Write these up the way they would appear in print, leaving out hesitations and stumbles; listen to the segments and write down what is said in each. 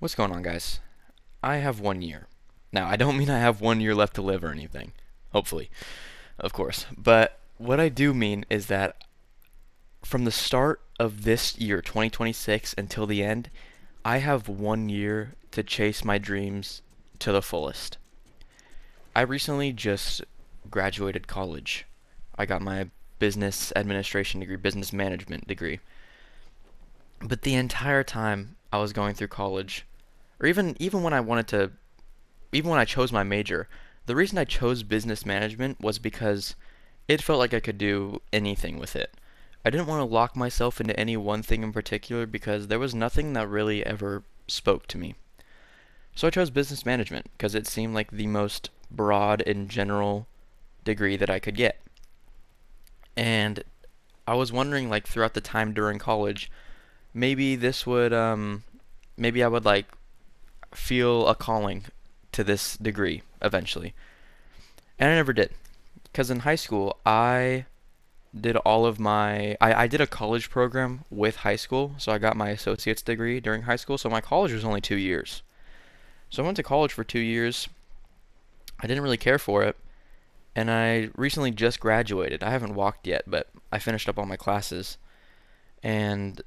What's going on, guys? I have 1 year. Now, I don't mean I have 1 year left to live or anything. Hopefully, of course. But what I do mean is that from the start of this year, 2026, until the end, I have 1 year to chase my dreams to the fullest. I recently just graduated college. I got my business administration degree, business management degree. But the entire time I was going through college, or even when I wanted to even when I chose my major, the reason I chose business management was because it felt like I could do anything with it. I didn't want to lock myself into any one thing in particular because there was nothing that really ever spoke to me. So I chose business management because it seemed like the most broad and general degree that I could get. And I was wondering, like, throughout the time during college, maybe maybe I would like feel a calling to this degree eventually. And I never did. Because in high school, I did a college program with high school, so I got my associate's degree during high school, so my college was only 2 years. So I went to college for 2 years. I didn't really care for it, and I recently just graduated. I haven't walked yet, but I finished up all my classes, and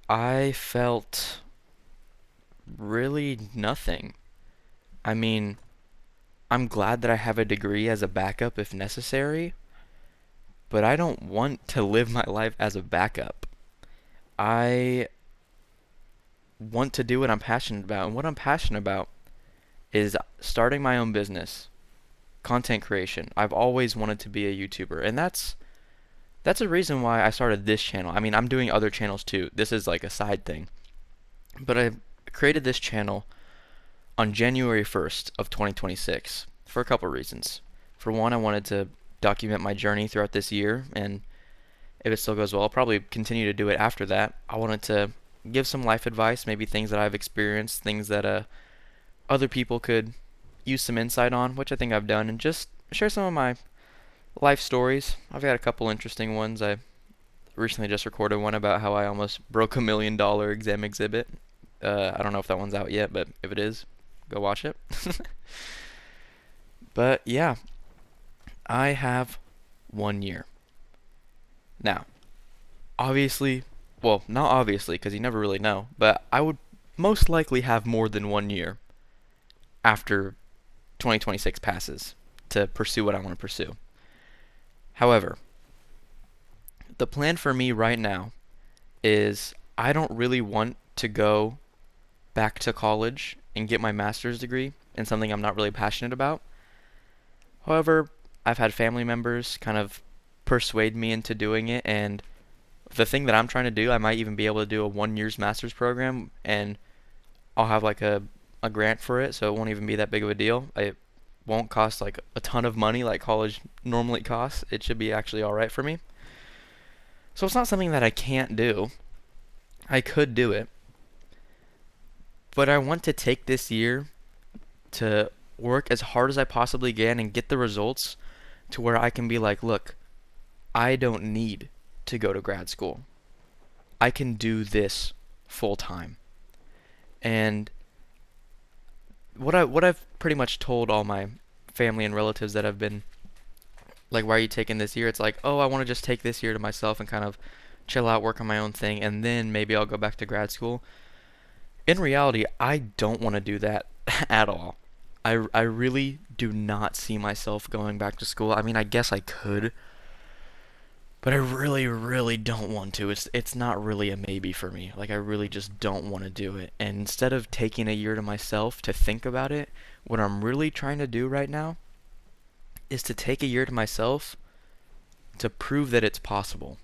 I felt really nothing. I mean, I'm glad that I have a degree as a backup if necessary, but I don't want to live my life as a backup. I want to do what I'm passionate about, and what I'm passionate about is starting my own business, content creation. I've always wanted to be a YouTuber, and that's a reason why I started this channel. I mean, I'm doing other channels too. This is like a side thing. But I created this channel on January 1st of 2026 for a couple reasons. For one, I wanted to document my journey throughout this year, and if it still goes well, I'll probably continue to do it after that. I wanted to give some life advice, maybe things that I've experienced, things that other people could use some insight on, which I think I've done, and just share some of my life stories. I've got a couple interesting ones. I recently just recorded one about how I almost broke $1 million exam exhibit. I don't know if that one's out yet, but if it is, go watch it. But yeah, I have 1 year. Now, obviously, well, not obviously, because you never really know, but I would most likely have more than 1 year after 2026 passes to pursue what I want to pursue. However, the plan for me right now is I don't really want to go back to college and get my master's degree in something I'm not really passionate about. However, I've had family members kind of persuade me into doing it, and the thing that I'm trying to do, I might even be able to do a 1 year's master's program, and I'll have like a grant for it, so it won't even be that big of a deal. It won't cost like a ton of money like college normally costs. It should be actually all right for me. So it's not something that I can't do. I could do it, but I want to take this year to work as hard as I possibly can and get the results to where I can be like, look, I don't need to go to grad school. I can do this full time. And what I've pretty much told all my family and relatives that have been like, why are you taking this year? It's like, oh, I want to just take this year to myself and kind of chill out, work on my own thing, and then maybe I'll go back to grad school. In reality, I don't want to do that at all. I really do not see myself going back to school. I mean, I guess I could, but I really, really don't want to. It's not really a maybe for me. Like, I really just don't want to do it. And instead of taking a year to myself to think about it, what I'm really trying to do right now is to take a year to myself to prove that it's possible.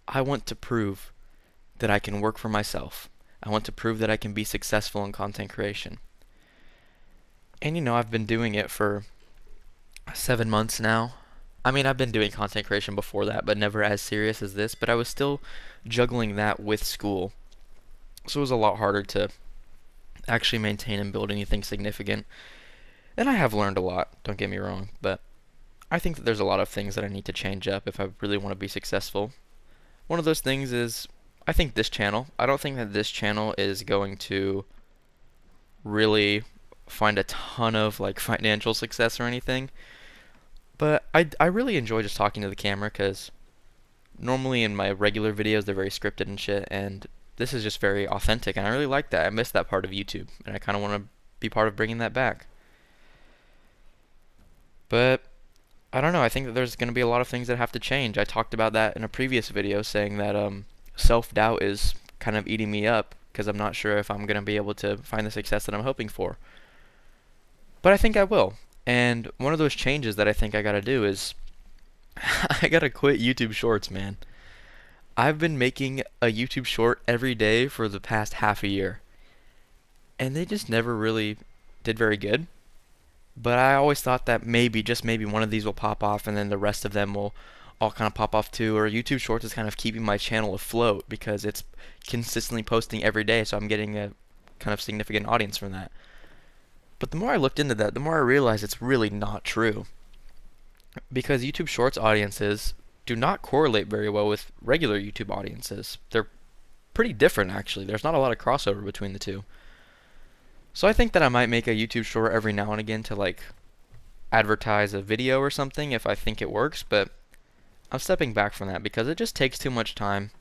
I want to prove that I can work for myself. I want to prove that I can be successful in content creation. And I've been doing it for 7 months now. I mean, I've been doing content creation before that, but never as serious as this. But I was still juggling that with school. So it was a lot harder to actually maintain and build anything significant. And I have learned a lot, don't get me wrong, but I think that there's a lot of things that I need to change up if I really want to be successful. One of those things is I don't think that this channel is going to really find a ton of like financial success or anything. But I really enjoy just talking to the camera because normally in my regular videos they're very scripted and shit, and this is just very authentic, and I really like that. I miss that part of YouTube, and I kind of want to be part of bringing that back. But I don't know. I think that there's going to be a lot of things that have to change. I talked about that in a previous video, saying that self-doubt is kind of eating me up because I'm not sure if I'm going to be able to find the success that I'm hoping for. But I think I will. And one of those changes that I think I got to do is I got to quit YouTube Shorts, man. I've been making a YouTube short every day for the past half a year, and they just never really did very good. But I always thought that maybe, just maybe, one of these will pop off, and then the rest of them will all kind of pop off too. Or YouTube Shorts is kind of keeping my channel afloat because it's consistently posting every day, so I'm getting a kind of significant audience from that. But the more I looked into that, the more I realized it's really not true. Because YouTube Shorts audiences do not correlate very well with regular YouTube audiences. They're pretty different, actually. There's not a lot of crossover between the two. So I think that I might make a YouTube short every now and again to like advertise a video or something if I think it works, but I'm stepping back from that because it just takes too much time.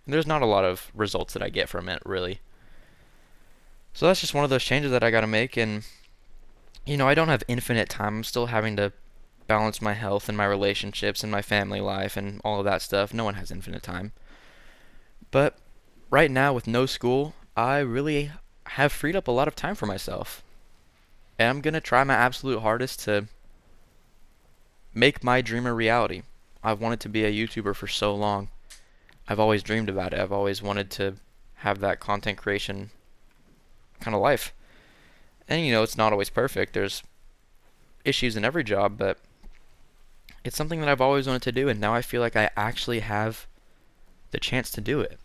And there's not a lot of results that I get from it, really. So that's just one of those changes that I gotta make, and I don't have infinite time. I'm still having to balance my health and my relationships and my family life and all of that stuff. No one has infinite time. But right now, with no school, I really have freed up a lot of time for myself. And I'm gonna try my absolute hardest to make my dream a reality. I've wanted to be a YouTuber for so long. I've always dreamed about it. I've always wanted to have that content creation kind of life. And it's not always perfect. There's issues in every job, but it's something that I've always wanted to do, and now I feel like I actually have the chance to do it.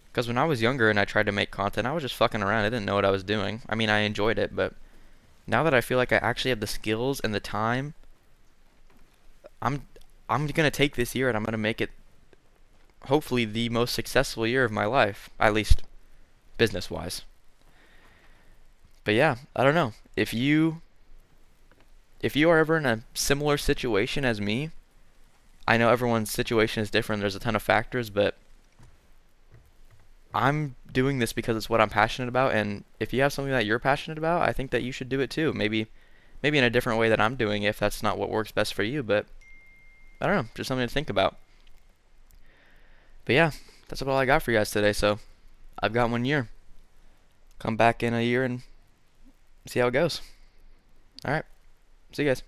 Because when I was younger and I tried to make content, I was just fucking around. I didn't know what I was doing. I mean, I enjoyed it, but now that I feel like I actually have the skills and the time, I'm I'm gonna take this year and I'm gonna make it hopefully the most successful year of my life, at least business wise. But yeah, I don't know. If you are ever in a similar situation as me, I know everyone's situation is different. There's a ton of factors, but I'm doing this because it's what I'm passionate about, and if you have something that you're passionate about, I think that you should do it too. Maybe in a different way that I'm doing if that's not what works best for you, but I don't know, just something to think about. But yeah, that's about all I got for you guys today. So I've got 1 year. Come back in a year and see how it goes. All right. See you guys.